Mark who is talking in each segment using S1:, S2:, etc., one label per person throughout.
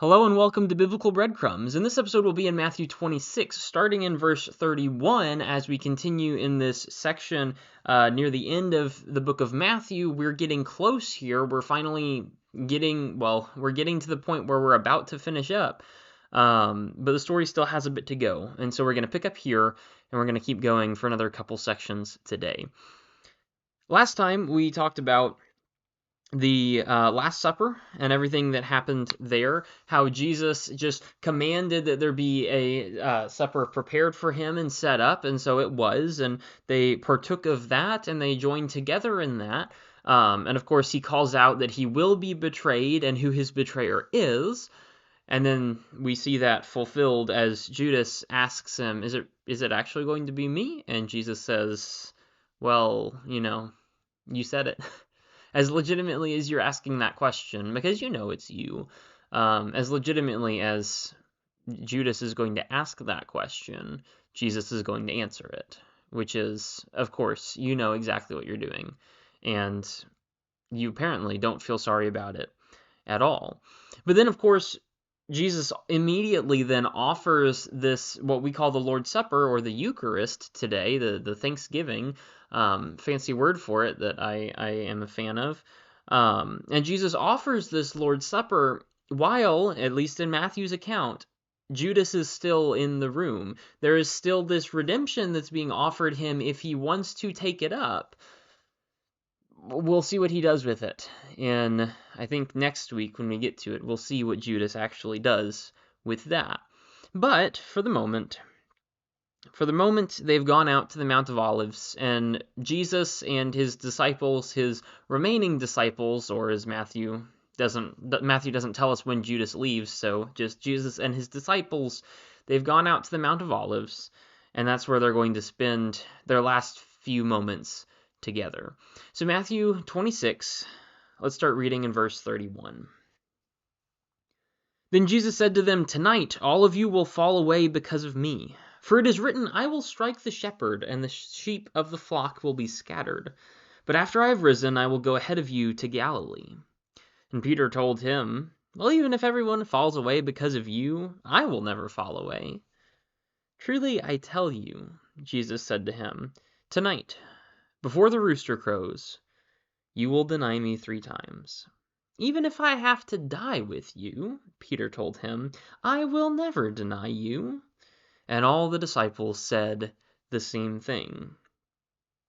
S1: Hello and welcome to Biblical Breadcrumbs. In this episode, we'll be in Matthew 26, starting in verse 31 as we continue in this section near the end of the book of Matthew. We're getting close here. We're finally getting to the point where we're about to finish up. But the story still has a bit to go. And so we're going to pick up here and we're going to keep going for another couple sections today. Last time we talked about the Last Supper and everything that happened there, how Jesus just commanded that there be a supper prepared for him and set up, and so it was, and they partook of that, and they joined together in that. And of course, he calls out that he will be betrayed and who his betrayer is. And then we see that fulfilled as Judas asks him, is it actually going to be me? And Jesus says, well, you said it. As legitimately as you're asking that question, because you know it's you, as legitimately as Judas is going to ask that question, Jesus is going to answer it, which is, of course, you know exactly what you're doing, and you apparently don't feel sorry about it at all. But then, of course, Jesus immediately then offers this, what we call the Lord's Supper, or the Eucharist today, the Thanksgiving, fancy word for it that I am a fan of. And Jesus offers this Lord's Supper while, at least in Matthew's account, Judas is still in the room. There is still this redemption that's being offered him if he wants to take it up. We'll see what he does with it. And I think next week when we get to it, we'll see what Judas actually does with that. But for the moment, they've gone out to the Mount of Olives, and Jesus and his disciples, his remaining disciples, or as Matthew doesn't tell us when Judas leaves, so just Jesus and his disciples, they've gone out to the Mount of Olives, and that's where they're going to spend their last few moments together. So Matthew 26, let's start reading in verse 31. Then Jesus said to them, "Tonight all of you will fall away because of me. For it is written, I will strike the shepherd, and the sheep of the flock will be scattered. But after I have risen, I will go ahead of you to Galilee." And Peter told him, "Well, even if everyone falls away because of you, I will never fall away." "Truly I tell you," Jesus said to him, "tonight, before the rooster crows, you will deny me 3 times. "Even if I have to die with you," Peter told him, "I will never deny you." And all the disciples said the same thing.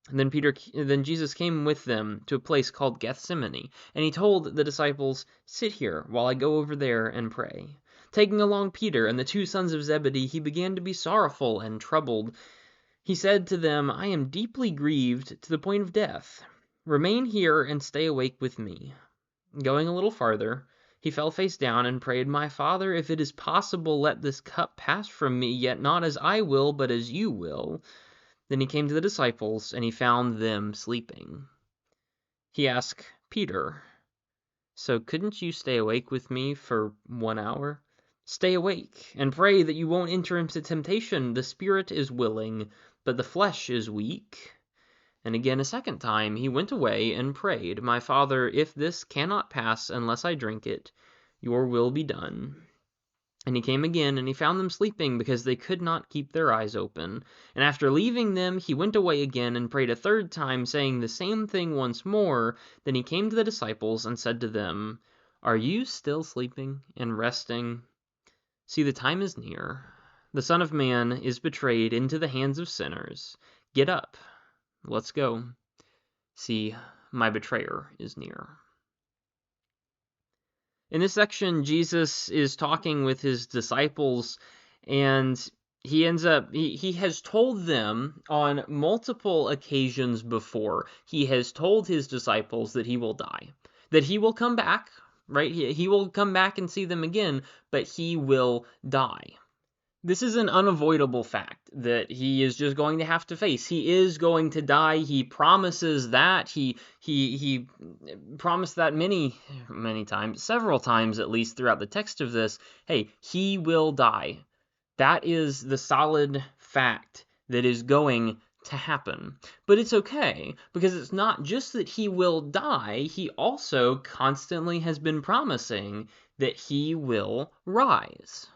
S1: And then Jesus came with them to a place called Gethsemane, and he told the disciples, "Sit here while I go over there and pray." Taking along Peter and the 2 sons of Zebedee, he began to be sorrowful and troubled. He said to them, "I am deeply grieved to the point of death. Remain here and stay awake with me." Going a little farther, he fell face down and prayed, "My Father, if it is possible, let this cup pass from me, yet not as I will, but as you will." Then he came to the disciples, and he found them sleeping. He asked Peter, "So couldn't you stay awake with me for 1 hour? Stay awake and pray that you won't enter into temptation. The spirit is willing, but the flesh is weak." And again a second time he went away and prayed, "My Father, if this cannot pass unless I drink it, your will be done." And he came again, and he found them sleeping because they could not keep their eyes open. And after leaving them, he went away again and prayed a 3rd time, saying the same thing once more. Then he came to the disciples and said to them, "Are you still sleeping and resting? See, the time is near. The Son of Man is betrayed into the hands of sinners. Get up. Let's go. See, my betrayer is near." In this section, Jesus is talking with his disciples, and he has told them on multiple occasions before, he has told his disciples that he will die, that he will come back, right? He will come back and see them again, but he will die. This is an unavoidable fact that he is just going to have to face. He is going to die. He promises that. He promised that many times, several times at least throughout the text of this. Hey, he will die. That is the solid fact that is going to happen. But it's okay, because it's not just that he will die, he also constantly has been promising that he will rise.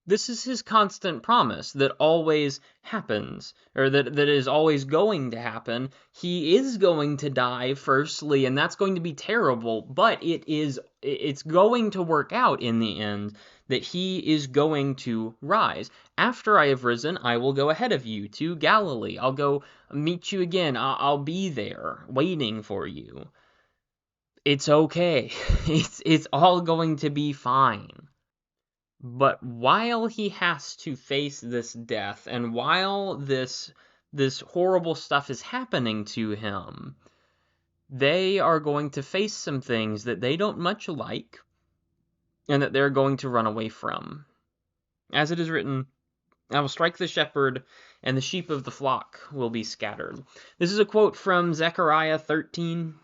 S1: This is his constant promise that always happens, or that is always going to happen. He is going to die firstly, and that's going to be terrible, but it's going to work out in the end that he is going to rise. After I have risen, I will go ahead of you to Galilee. I'll go meet you again. I'll be there waiting for you. It's okay. It's all going to be fine. But while he has to face this death, and while this horrible stuff is happening to him, they are going to face some things that they don't much like, and that they're going to run away from. As it is written, I will strike the shepherd, and the sheep of the flock will be scattered. This is a quote from Zechariah 13,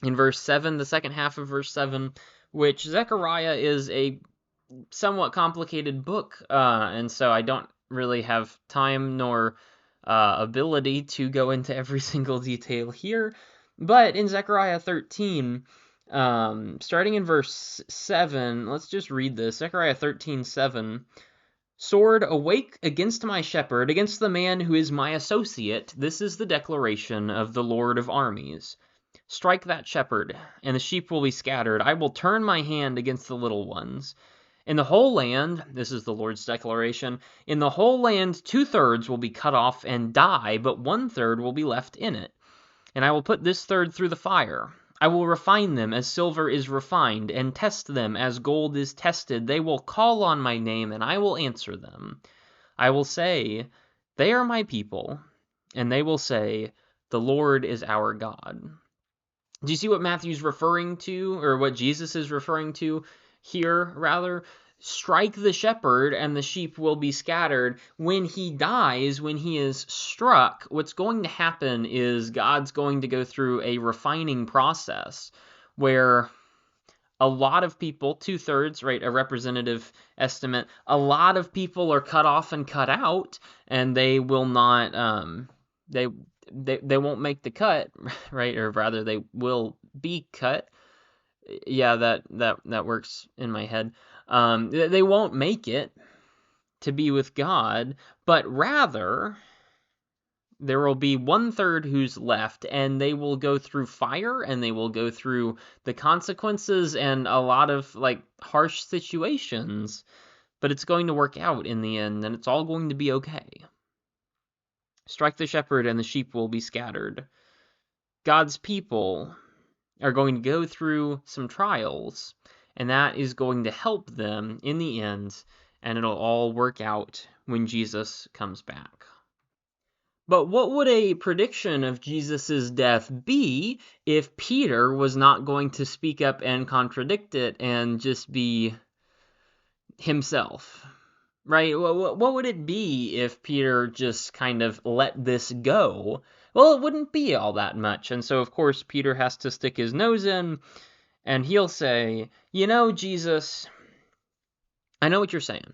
S1: in verse 7, the second half of verse 7, which Zechariah is a somewhat complicated book, and so I don't really have time nor ability to go into every single detail here. But in Zechariah 13, starting in verse 7, let's just read this. Zechariah 13:7. Sword, awake against my shepherd, against the man who is my associate. This is the declaration of the Lord of armies. Strike that shepherd, and the sheep will be scattered. I will turn my hand against the little ones. In the whole land, this is the Lord's declaration, in the whole land 2/3 will be cut off and die, but 1/3 will be left in it. And I will put this third through the fire. I will refine them as silver is refined, and test them as gold is tested. They will call on my name, and I will answer them. I will say, they are my people, and they will say, the Lord is our God. Do you see what Matthew's referring to, or what Jesus is referring to here, rather? Strike the shepherd, and the sheep will be scattered. When he dies, when he is struck, what's going to happen is God's going to go through a refining process where a lot of people, 2/3, right, a representative estimate, a lot of people are cut off and cut out, and they will not, they won't make the cut, right, or rather they will be cut. Yeah, that works in my head. They won't make it to be with God, but rather there will be 1/3 who's left, and they will go through fire, and they will go through the consequences and a lot of like harsh situations, but it's going to work out in the end, and it's all going to be okay. Strike the shepherd, and the sheep will be scattered. God's people are going to go through some trials, and that is going to help them in the end, and it'll all work out when Jesus comes back. But what would a prediction of Jesus' death be if Peter was not going to speak up and contradict it and just be himself? Right? What would it be if Peter just kind of let this go? Well, it wouldn't be all that much. And so, of course, Peter has to stick his nose in, and he'll say, Jesus, I know what you're saying,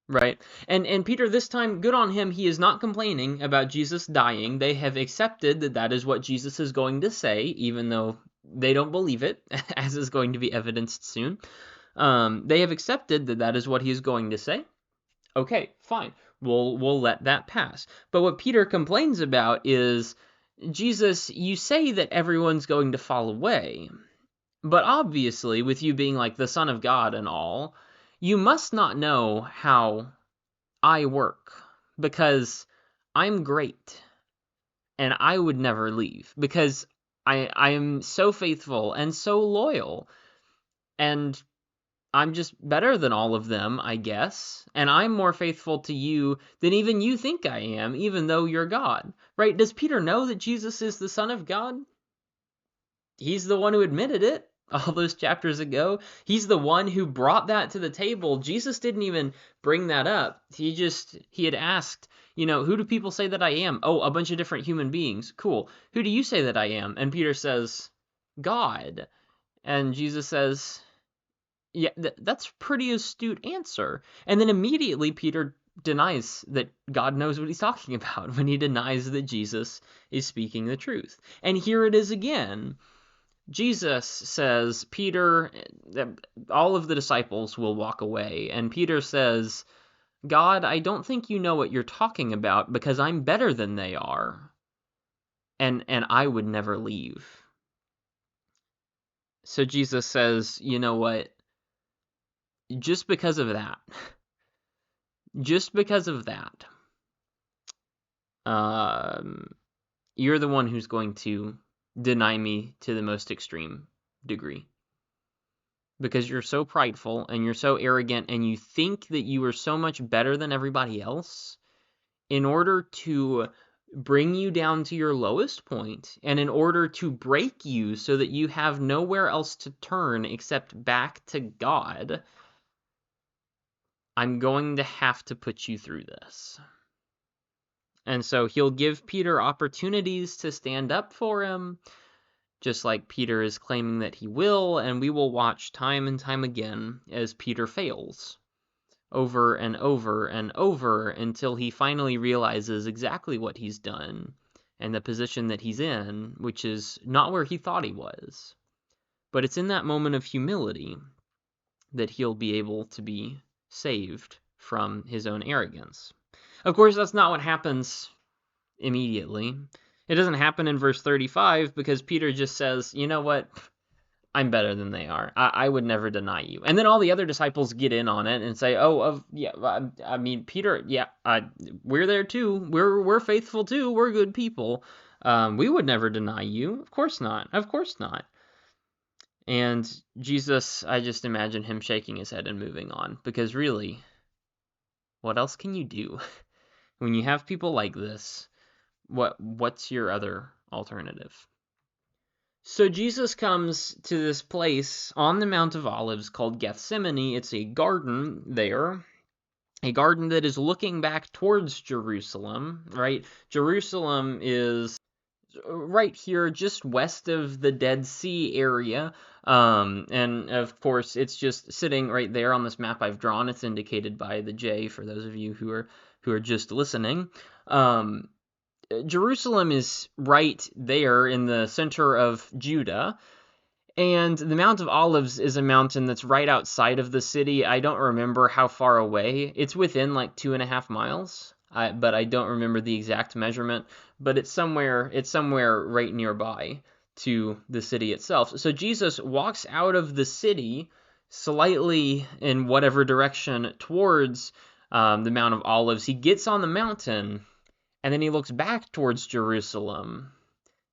S1: right? And Peter, this time, good on him, he is not complaining about Jesus dying. They have accepted that that is what Jesus is going to say, even though they don't believe it, as is going to be evidenced soon. They have accepted that that is what he is going to say. Okay, fine. We'll let that pass. But what Peter complains about is, Jesus, you say that everyone's going to fall away, but obviously, with you being like the Son of God and all, you must not know how I work, because I'm great, and I would never leave, because I am so faithful and so loyal, and I'm just better than all of them, I guess, and I'm more faithful to you than even you think I am, even though you're God, right? Does Peter know that Jesus is the Son of God? He's the one who admitted it all those chapters ago. He's the one who brought that to the table. Jesus didn't even bring that up. He had asked, who do people say that I am? Oh, a bunch of different human beings. Cool. Who do you say that I am? And Peter says, God. And Jesus says, yeah, that's a pretty astute answer. And then immediately Peter denies that God knows what he's talking about, when he denies that Jesus is speaking the truth. And here it is again. Jesus says, Peter, all of the disciples will walk away, and Peter says, God, I don't think you know what you're talking about, because I'm better than they are, and I would never leave. So Jesus says, you know what? Just because of that, you're the one who's going to deny me to the most extreme degree. Because you're so prideful and you're so arrogant and you think that you are so much better than everybody else. In order to bring you down to your lowest point, and in order to break you so that you have nowhere else to turn except back to God, I'm going to have to put you through this. And so he'll give Peter opportunities to stand up for him, just like Peter is claiming that he will, and we will watch time and time again as Peter fails over and over and over until he finally realizes exactly what he's done and the position that he's in, which is not where he thought he was. But it's in that moment of humility that he'll be able to be saved from his own arrogance. Of course, that's not what happens immediately. It doesn't happen in verse 35 because Peter just says, you know what? I'm better than they are. I would never deny you. And then all the other disciples get in on it and say, I mean, Peter, we're there too. We're faithful too. We're good people. We would never deny you. Of course not. Of course not. And Jesus, I just imagine him shaking his head and moving on, because really, what else can you do? When you have people like this, what's your other alternative? So Jesus comes to this place on the Mount of Olives called Gethsemane. It's a garden there, a garden that is looking back towards Jerusalem, right? Jerusalem is right here just west of the Dead Sea area. And of course, it's just sitting right there on this map I've drawn. It's indicated by the J for those of you who are just listening. Jerusalem is right there in the center of Judah, and the Mount of Olives is a mountain that's right outside of the city. I don't remember how far away. It's within like 2.5 miles, but I don't remember the exact measurement. But it's somewhere right nearby to the city itself. So Jesus walks out of the city slightly in whatever direction towards the Mount of Olives. He gets on the mountain, and then he looks back towards Jerusalem.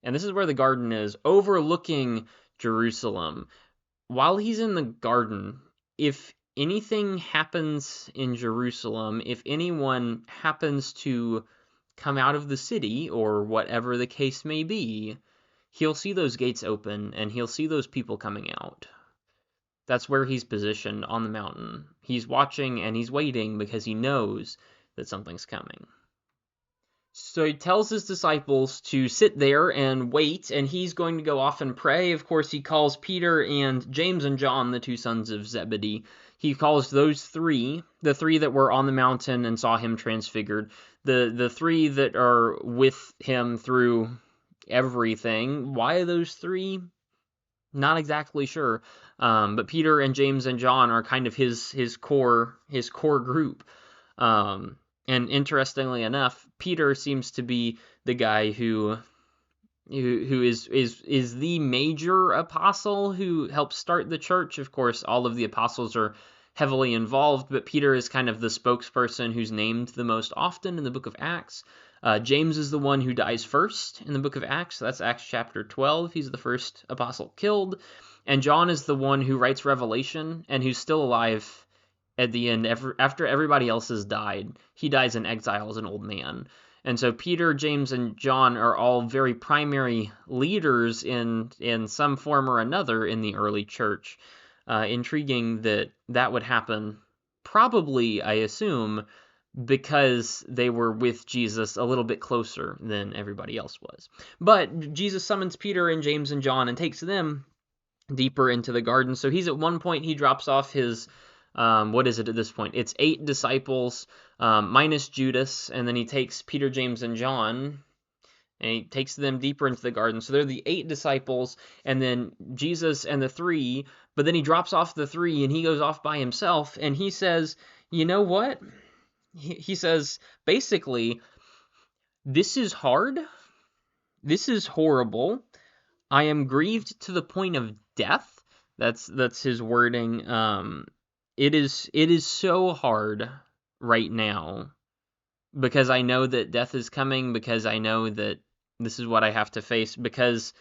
S1: And this is where the garden is, overlooking Jerusalem. While he's in the garden, if anything happens in Jerusalem, if anyone happens to come out of the city, or whatever the case may be, he'll see those gates open and he'll see those people coming out. That's where he's positioned on the mountain. He's watching and he's waiting because he knows that something's coming. So he tells his disciples to sit there and wait, and he's going to go off and pray. Of course, he calls Peter and James and John, the two sons of Zebedee. He calls those three, the three that were on the mountain and saw him transfigured, the three that are with him through everything. Why those three? Not exactly sure. But Peter and James and John are kind of his core group. And interestingly enough, Peter seems to be the guy who is the major apostle who helped start the church. Of course, all of the apostles are heavily involved, but Peter is kind of the spokesperson who's named the most often in the book of Acts. James is the one who dies first in the book of Acts. That's Acts chapter 12. He's the first apostle killed. And John is the one who writes Revelation and who's still alive at the end, after everybody else has died. He dies in exile as an old man. And so Peter, James, and John are all very primary leaders in some form or another in the early church. Intriguing that would happen, probably, I assume, because they were with Jesus a little bit closer than everybody else was. But Jesus summons Peter and James and John and takes them deeper into the garden. So he's at one point, he drops off his what is it at this point? It's 8 disciples minus Judas, and then he takes Peter, James, and John, and he takes them deeper into the garden. So they're the 8 disciples, and then Jesus and the 3, but then he drops off the 3, and he goes off by himself, and he says, you know what? He says, basically, this is hard. This is horrible. I am grieved to the point of death. That's his wording. It is so hard right now because I know that death is coming, because I know that this is what I have to face, because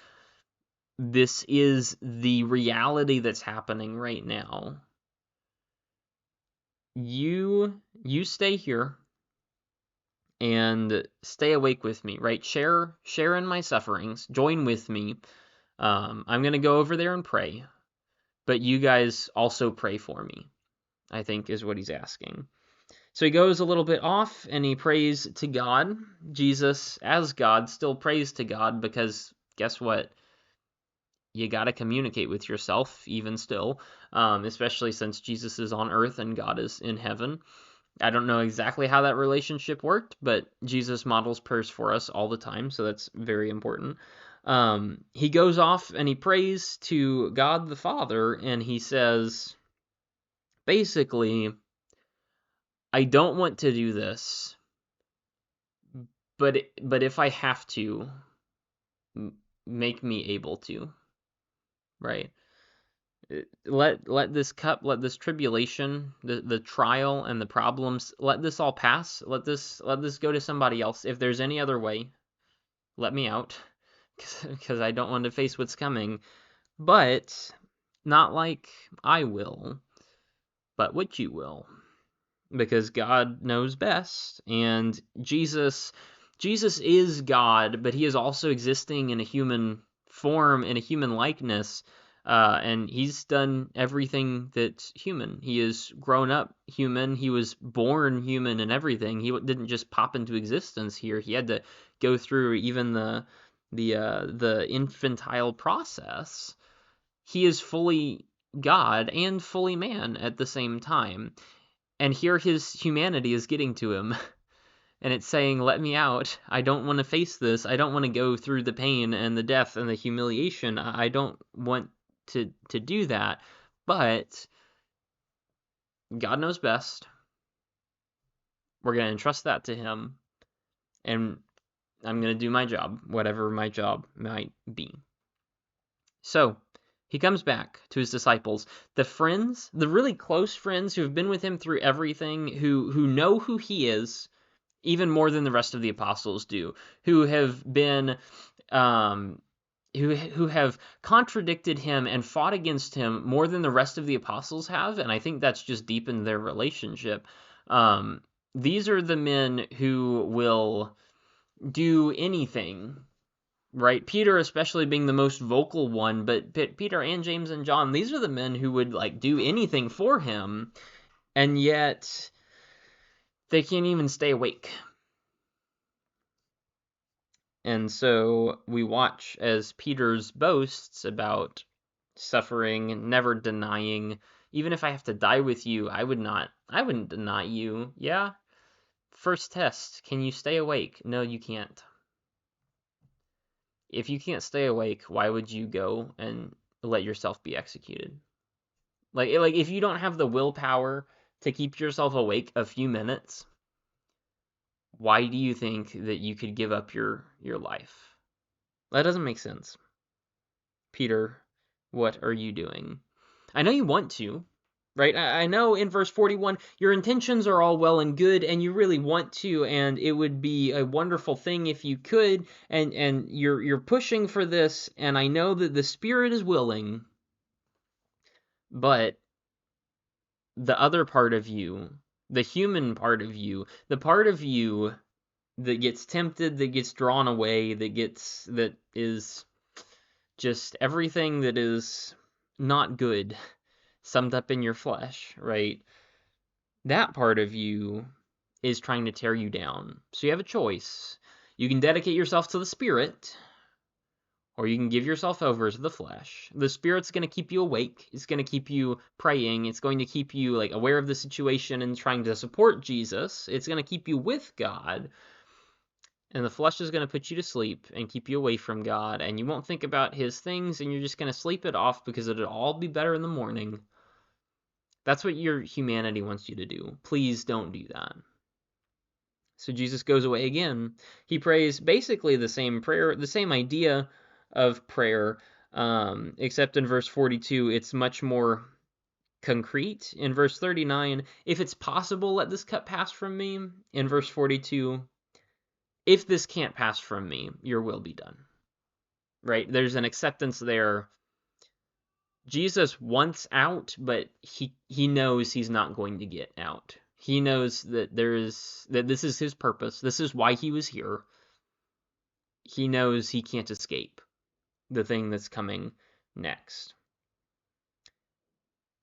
S1: this is the reality that's happening right now. You stay here and stay awake with me, right? Share in my sufferings, join with me. I'm going to go over there and pray, but you guys also pray for me, I think is what he's asking. So he goes a little bit off and he prays to God. Jesus, as God, still prays to God because guess what? You got to communicate with yourself even still, especially since Jesus is on earth and God is in heaven. I don't know exactly how that relationship worked, but Jesus models prayers for us all the time, so that's very important. He goes off and he prays to God the Father, and he says, basically, I don't want to do this, but if I have to, make me able to, right? Let this cup, let this tribulation, the trial and the problems, let this all pass. Let this go to somebody else. If there's any other way, let me out, because I don't want to face what's coming. But not like I will, but what you will, because God knows best. And Jesus is God, but he is also existing in a human form, in a human likeness. And he's done everything that's human. He is grown up human. He was born human and everything. He didn't just pop into existence here. He had to go through even the infantile process. He is fully God and fully man at the same time. And here his humanity is getting to him. And it's saying, let me out. I don't want to face this. I don't want to go through the pain and the death and the humiliation. I don't want to do that. But God knows best. We're going to entrust that to him. And I'm going to do my job, whatever my job might be. So he comes back to his disciples, the friends, the really close friends who have been with him through everything, who know who he is, even more than the rest of the apostles do, who have been who have contradicted him and fought against him more than the rest of the apostles have, and I think that's just deepened their relationship. These are the men who will do anything, right? Peter especially being the most vocal one, but Peter and James and John, these are the men who would like do anything for him, and yet they can't even stay awake. And so we watch as Peter's boasts about suffering, never denying, even if I have to die with you, I wouldn't deny you. Yeah? First test, can you stay awake? No, you can't. If you can't stay awake, why would you go and let yourself be executed? Like if you don't have the willpower to keep yourself awake a few minutes, why do you think that you could give up your life? That doesn't make sense. Peter, what are you doing? I know you want to, right? I know in verse 41, your intentions are all well and good, and you really want to, and it would be a wonderful thing if you could, and you're pushing for this, and I know that the Spirit is willing, but the other part of you, the human part of you, the part of you that gets tempted, that gets drawn away, that is just everything that is not good summed up in your flesh, right? That part of you is trying to tear you down. So you have a choice. You can dedicate yourself to the Spirit, or you can give yourself over to the flesh. The Spirit's going to keep you awake. It's going to keep you praying. It's going to keep you like aware of the situation and trying to support Jesus. It's going to keep you with God. And the flesh is going to put you to sleep and keep you away from God, and you won't think about his things, and you're just going to sleep it off because it'll all be better in the morning. That's what your humanity wants you to do. Please don't do that. So Jesus goes away again. He prays basically the same prayer, the same idea of prayer, except in verse 42, it's much more concrete. In verse 39, if it's possible, let this cup pass from me. In verse 42, if this can't pass from me, your will be done. Right? There's an acceptance there. Jesus wants out, but he knows he's not going to get out. He knows that this is his purpose. This is why he was here. He knows he can't escape the thing that's coming next.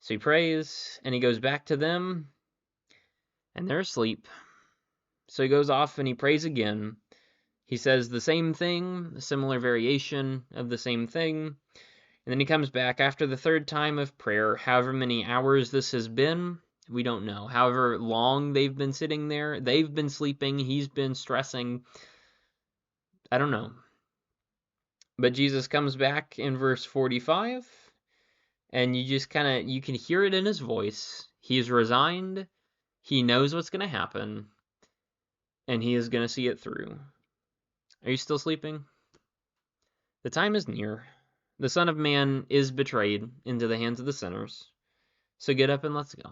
S1: So he prays, and he goes back to them, and they're asleep. So he goes off and he prays again. He says the same thing, a similar variation of the same thing. And then he comes back after the third time of prayer. However many hours this has been, we don't know. However long they've been sitting there, they've been sleeping, he's been stressing. I don't know. But Jesus comes back in verse 45, and you can hear it in his voice. He's resigned. He knows what's going to happen, and he is going to see it through. Are you still sleeping? The time is near. The Son of Man is betrayed into the hands of the sinners. So get up and let's go.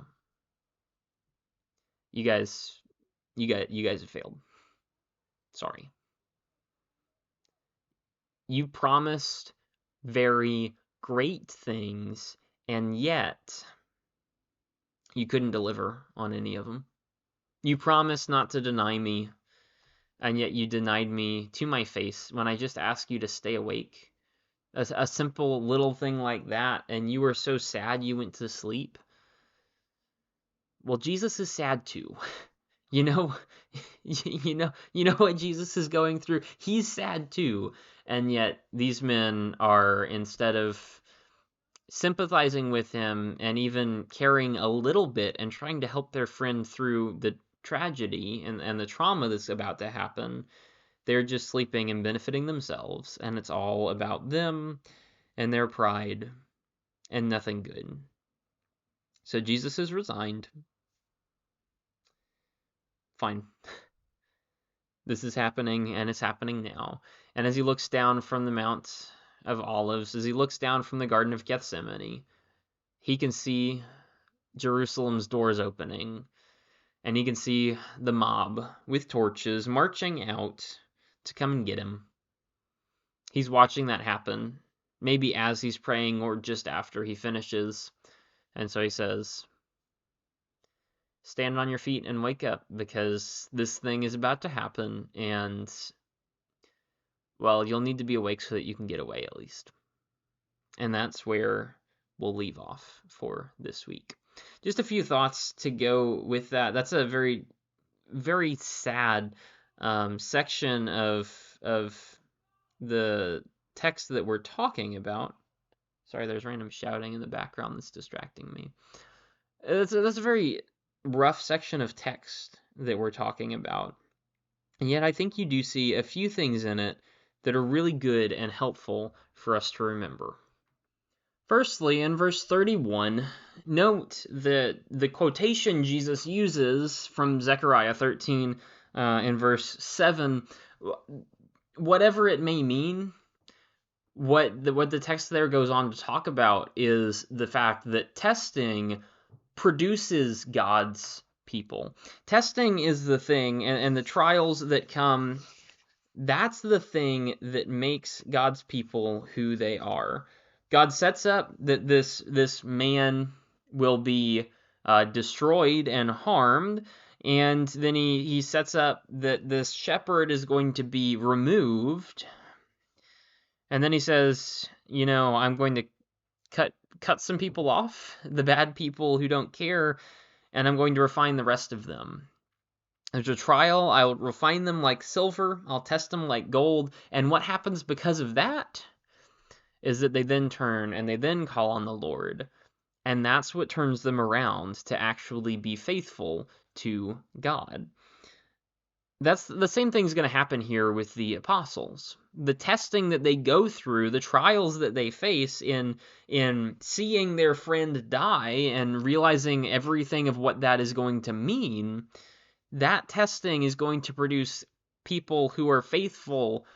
S1: You guys have failed. Sorry. You promised very great things, and yet you couldn't deliver on any of them. You promised not to deny me, and yet you denied me to my face when I just asked you to stay awake. A simple little thing like that, and you were so sad you went to sleep. Well, Jesus is sad too. You know what Jesus is going through? He's sad too. And yet these men are, instead of sympathizing with him and even caring a little bit and trying to help their friend through the tragedy and the trauma that's about to happen, they're just sleeping and benefiting themselves. And it's all about them and their pride and nothing good. So Jesus is resigned. Fine. This is happening, and it's happening now. And as he looks down from the Mount of Olives, as he looks down from the Garden of Gethsemane, he can see Jerusalem's doors opening, and he can see the mob with torches marching out to come and get him. He's watching that happen, maybe as he's praying or just after he finishes. And so he says, stand on your feet and wake up, because this thing is about to happen, and, well, you'll need to be awake so that you can get away at least. And that's where we'll leave off for this week. Just a few thoughts to go with that. That's a very, very sad section of the text that we're talking about. Sorry, there's random shouting in the background that's distracting me. That's a very rough section of text that we're talking about. And yet I think you do see a few things in it that are really good and helpful for us to remember. Firstly, in verse 31, note that the quotation Jesus uses from Zechariah 13 in verse 7, whatever it may mean, what the text there goes on to talk about is the fact that testing produces God's people. Testing is the thing, and the trials that come, that's the thing that makes God's people who they are. God sets up that this man will be destroyed and harmed, and then he sets up that this shepherd is going to be removed, and then he says, I'm going to cut some people off, the bad people who don't care, and I'm going to refine the rest of them. There's a trial, I'll refine them like silver, I'll test them like gold, and what happens because of that? is that they then turn and they then call on the Lord. And that's what turns them around to actually be faithful to God. That's the same thing's going to happen here with the apostles. The testing that they go through, the trials that they face in seeing their friend die and realizing everything of what that is going to mean, that testing is going to produce people who are faithful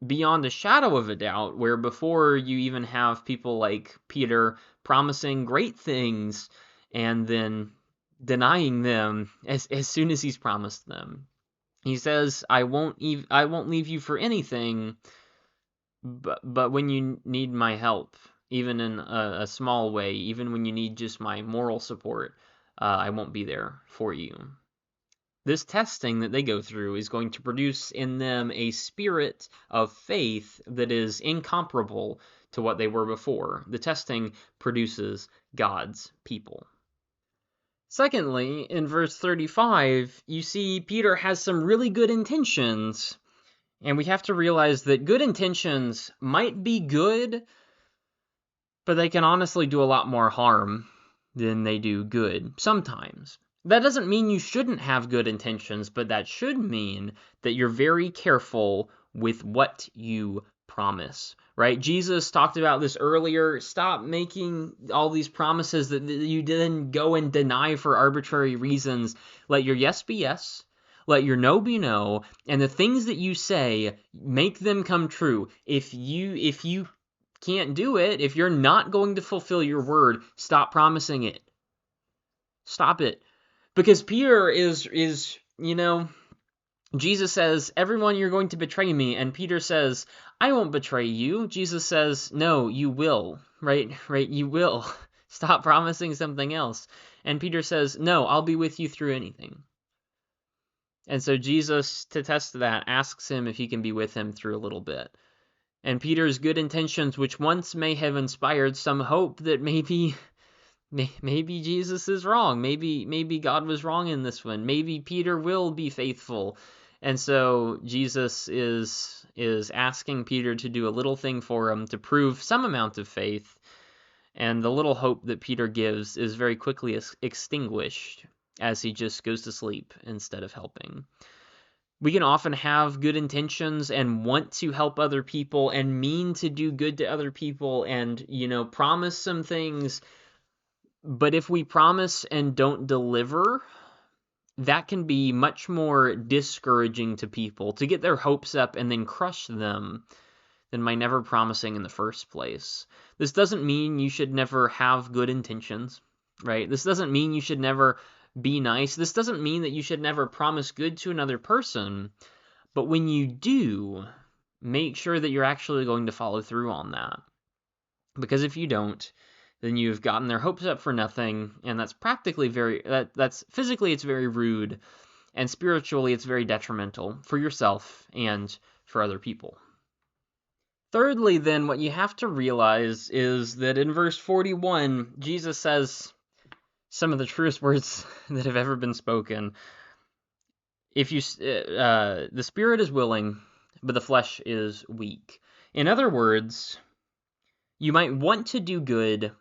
S1: beyond a shadow of a doubt, where before you even have people like Peter promising great things and then denying them as soon as he's promised them. He says, I won't leave you for anything, but when you need my help, even in a small way, even when you need just my moral support, I won't be there for you. This testing that they go through is going to produce in them a spirit of faith that is incomparable to what they were before. The testing produces God's people. Secondly, in verse 35, you see Peter has some really good intentions, and we have to realize that good intentions might be good, but they can honestly do a lot more harm than they do good sometimes. That doesn't mean you shouldn't have good intentions, but that should mean that you're very careful with what you promise, right? Jesus talked about this earlier. Stop making all these promises that you then go and deny for arbitrary reasons. Let your yes be yes. Let your no be no. And the things that you say, make them come true. If you can't do it, if you're not going to fulfill your word, stop promising it. Stop it. Because Peter is, Jesus says, everyone, you're going to betray me. And Peter says, I won't betray you. Jesus says, no, you will. Right, you will. Stop promising something else. And Peter says, no, I'll be with you through anything. And so Jesus, to test that, asks him if he can be with him through a little bit. And Peter's good intentions, which once may have inspired some hope that maybe Jesus is wrong. Maybe God was wrong in this one. Maybe Peter will be faithful. And so Jesus is asking Peter to do a little thing for him to prove some amount of faith. And the little hope that Peter gives is very quickly extinguished as he just goes to sleep instead of helping. We can often have good intentions and want to help other people and mean to do good to other people and, promise some things. But if we promise and don't deliver, that can be much more discouraging to people, to get their hopes up and then crush them, than by never promising in the first place. This doesn't mean you should never have good intentions, right? This doesn't mean you should never be nice. This doesn't mean that you should never promise good to another person. But when you do, make sure that you're actually going to follow through on that. Because if you don't, then you've gotten their hopes up for nothing, and that's practically that's physically it's very rude, and spiritually it's very detrimental for yourself and for other people. Thirdly, then, what you have to realize is that in verse 41, Jesus says some of the truest words that have ever been spoken. The spirit is willing, but the flesh is weak. In other words, you might want to do good,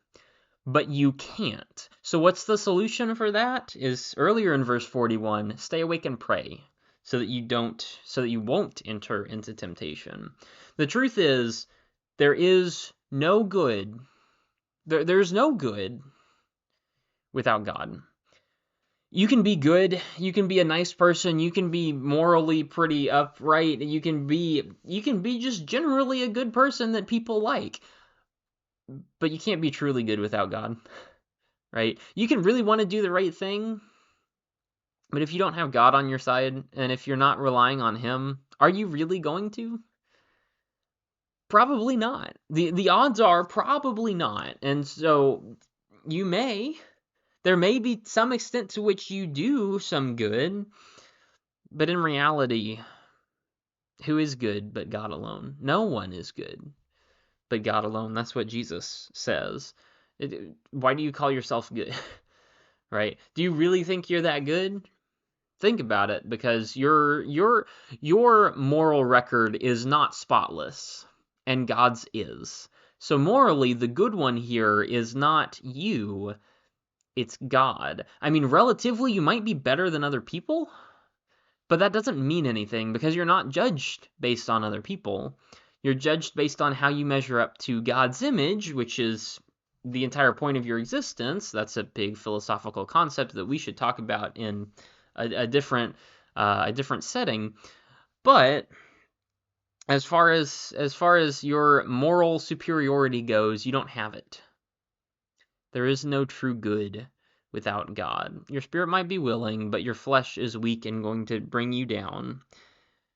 S1: but you can't. So what's the solution for that? Is earlier in verse 41, stay awake and pray so that you won't enter into temptation. The truth is, there is no good. There's no good without God. You can be good, you can be a nice person, you can be morally pretty upright, you can be just generally a good person that people like. But you can't be truly good without God, right? You can really want to do the right thing, but if you don't have God on your side, and if you're not relying on Him, are you really going to? Probably not. The odds are probably not. And so there may be some extent to which you do some good, but in reality, who is good but God alone? No one is good but God alone. That's what Jesus says. Why do you call yourself good? Right? Do you really think you're that good? Think about it, because your moral record is not spotless, and God's is. So morally, the good one here is not you, it's God. I mean, relatively, you might be better than other people, but that doesn't mean anything because you're not judged based on other people. You're judged based on how you measure up to God's image, which is the entire point of your existence. That's a big philosophical concept that we should talk about in a different setting. But as far as your moral superiority goes, you don't have it. There is no true good without God. Your spirit might be willing, but your flesh is weak and going to bring you down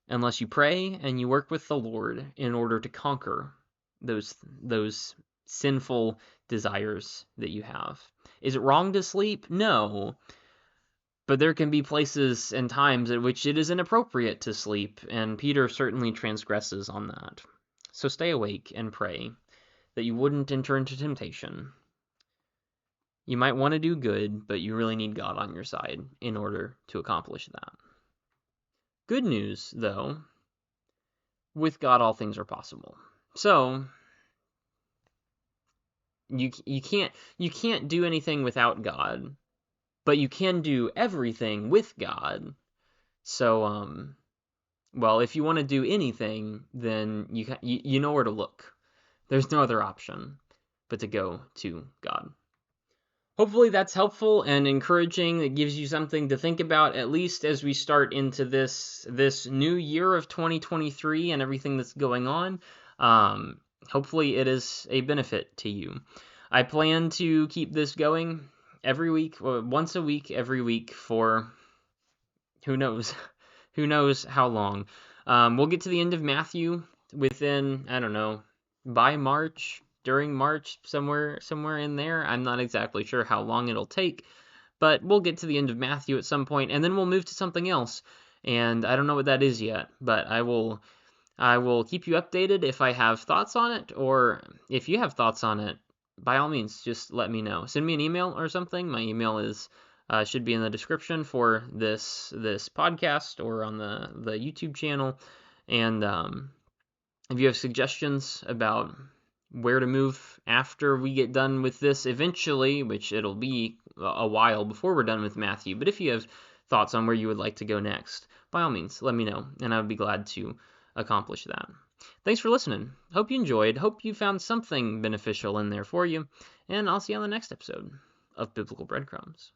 S1: unless you pray and you work with the Lord in order to conquer those sinful desires that you have. Is it wrong to sleep? No. But there can be places and times at which it is inappropriate to sleep, and Peter certainly transgresses on that. So stay awake and pray that you wouldn't enter into temptation. You might want to do good, but you really need God on your side in order to accomplish that. Good news, though, with God all things are possible. So you can't do anything without God, but you can do everything with God. So well, if you want to do anything, then you know where to look. There's no other option but to go to God. Hopefully that's helpful and encouraging. It gives you something to think about, at least as we start into this new year of 2023 and everything that's going on. Hopefully it is a benefit to you. I plan to keep this going every week, once a week, every week for who knows, who knows how long. We'll get to the end of Matthew within, I don't know, by March, during March, somewhere in there. I'm not exactly sure how long it'll take, but we'll get to the end of Matthew at some point, and then we'll move to something else. And I don't know what that is yet, but I will keep you updated if I have thoughts on it, or if you have thoughts on it, by all means, just let me know. Send me an email or something. My email is should be in the description for this podcast or on the YouTube channel. And if you have suggestions about where to move after we get done with this eventually, which it'll be a while before we're done with Matthew, but if you have thoughts on where you would like to go next, by all means, let me know, and I would be glad to accomplish that. Thanks for listening. Hope you enjoyed. Hope you found something beneficial in there for you, and I'll see you on the next episode of Biblical Breadcrumbs.